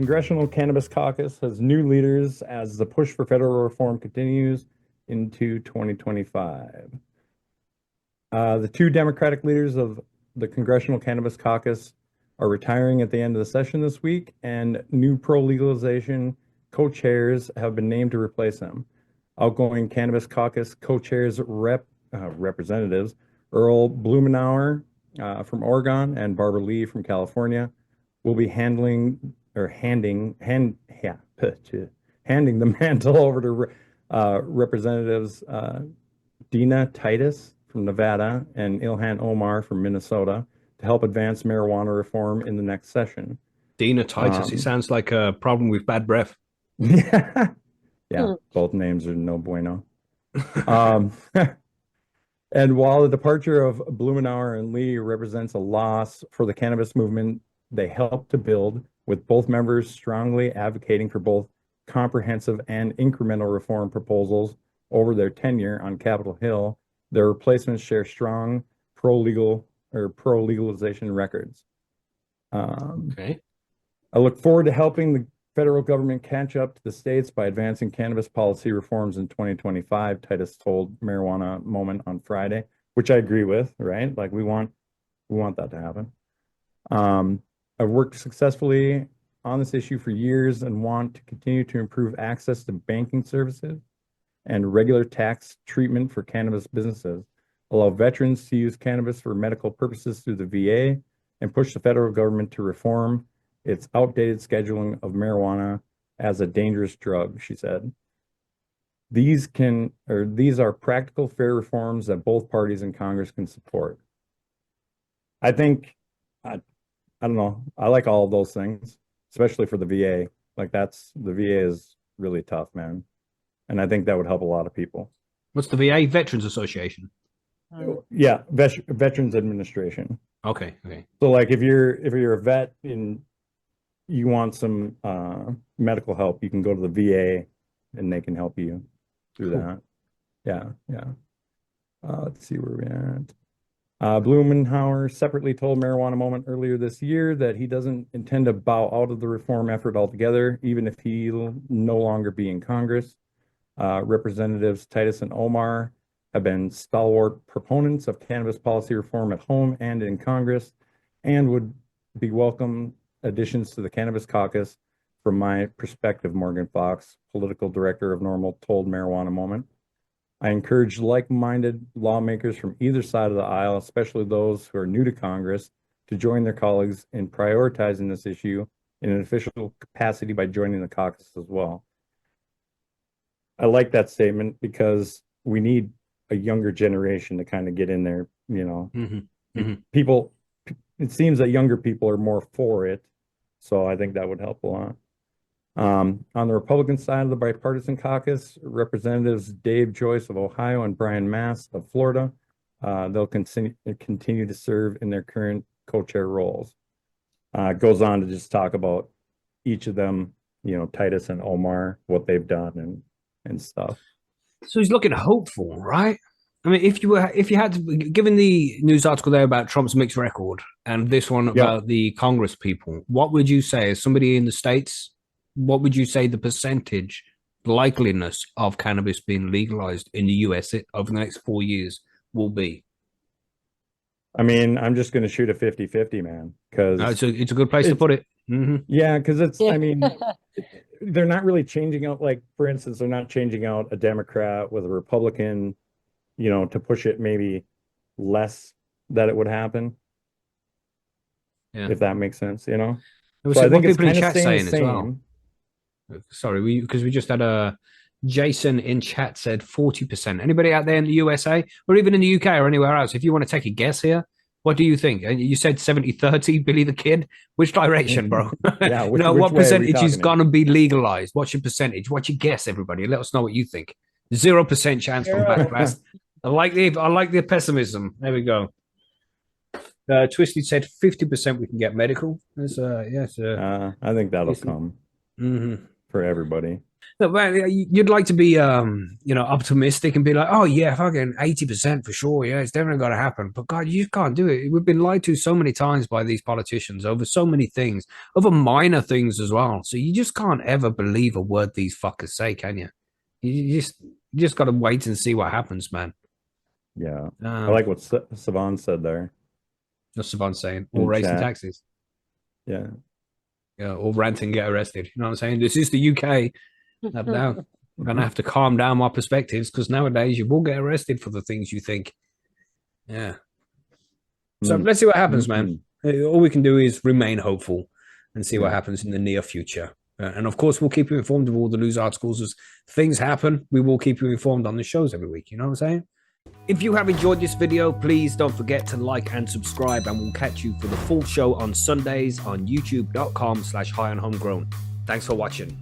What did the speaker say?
Congressional Cannabis Caucus has new leaders as the push for federal reform continues into 2025. The two Democratic leaders of the Congressional Cannabis Caucus are retiring at the end of the session this week, and new pro-legalization co-chairs have been named to replace them. Outgoing Cannabis Caucus co-chairs representatives Earl Blumenauer from Oregon and Barbara Lee from California will be handing the mantle over to Representatives Dina Titus from Nevada and Ilhan Omar from Minnesota to help advance marijuana reform in the next session. Dina Titus. It sounds like a problem with bad breath. Yeah, both names are no bueno. And while the departure of Blumenauer and Lee represents a loss for the cannabis movement they helped to build, with both members strongly advocating for both comprehensive and incremental reform proposals over their tenure on Capitol Hill, their replacements share strong pro-legalization records. Okay. I look forward to helping the federal government catch up to the states by advancing cannabis policy reforms in 2025, Titus told Marijuana Moment on Friday, which I agree with, right? Like we want that to happen. I've worked successfully on this issue for years and want to continue to improve access to banking services and regular tax treatment for cannabis businesses, allow veterans to use cannabis for medical purposes through the VA, and push the federal government to reform its outdated scheduling of marijuana as a dangerous drug, she said. These are practical, fair reforms that both parties in Congress can support. I think, I don't know, I like all of those things, especially for the VA. Like the VA is really tough, man. And I think that would help a lot of people. What's the VA? Veterans Association? Yeah, Veterans Administration. Okay. So like if you're a vet and you want some medical help, you can go to the VA and they can help you through that. Yeah. Let's see where we're at. Blumenauer separately told Marijuana Moment earlier this year that he doesn't intend to bow out of the reform effort altogether, even if he'll no longer be in Congress. Representatives Titus and Omar have been stalwart proponents of cannabis policy reform at home and in Congress, and would be welcome additions to the Cannabis Caucus. From my perspective, Morgan Fox, political director of NORML, told Marijuana Moment. I encourage like-minded lawmakers from either side of the aisle, especially those who are new to Congress, to join their colleagues in prioritizing this issue in an official capacity by joining the caucus as well. I like that statement because we need a younger generation to kind of get in there, you know. People, it seems that younger people are more for it, so I think that would help a lot. On the Republican side of the bipartisan caucus, Representatives Dave Joyce of Ohio and Brian Mast of Florida, they'll continue to serve in their current co-chair roles. Goes on to just talk about each of them, you know, Titus and Omar, what they've done and stuff. So he's looking hopeful, right? I mean, if you had to, given the news article there about Trump's mixed record and this one about the Congress people, what would you say as somebody in the States? What would you say the percentage likeliness of cannabis being legalized in the US over the next 4 years will be? I mean, I'm just going to shoot a 50-50, man, because it's a good place to put it. Yeah, because I mean, they're not really changing out, like, for instance, they're not changing out a Democrat with a Republican, you know, to push it maybe less that it would happen. Yeah. If that makes sense, you know? So I think it's kind of saying as well. Sorry, because we just had a Jason in chat said 40%. Anybody out there in the USA or even in the UK or anywhere else, if you want to take a guess here, what do you think? You said 70-30, Billy the Kid. Which direction, bro? Yeah, what percentage is going to be legalized? What's your percentage? What's your guess, everybody? Let us know what you think. 0% chance from Backblast. I like the pessimism. There we go. Twisted said 50% we can get medical. I think that'll come for everybody. No, man, you'd like to be, optimistic and be like, oh yeah, fucking 80% for sure. Yeah, it's definitely got to happen. But God, you just can't do it. We've been lied to so many times by these politicians over so many things, over minor things as well. So you just can't ever believe a word these fuckers say, can you? You just got to wait and see what happens, man. Yeah. I like what Savan said there That's Savant saying, in or the raising chat. taxes. Yeah. Yeah, or rant and get arrested. You know what I'm saying? This is the UK. Now I'm gonna have to calm down my perspectives because nowadays you will get arrested for the things you think. Yeah. So let's see what happens, man. All we can do is remain hopeful and see what happens in the near future. And of course, we'll keep you informed of all the news articles as things happen. We will keep you informed on the shows every week. You know what I'm saying? If you have enjoyed this video, please don't forget to like and subscribe, and we'll catch you for the full show on Sundays on youtube.com/high on homegrown. Thanks for watching.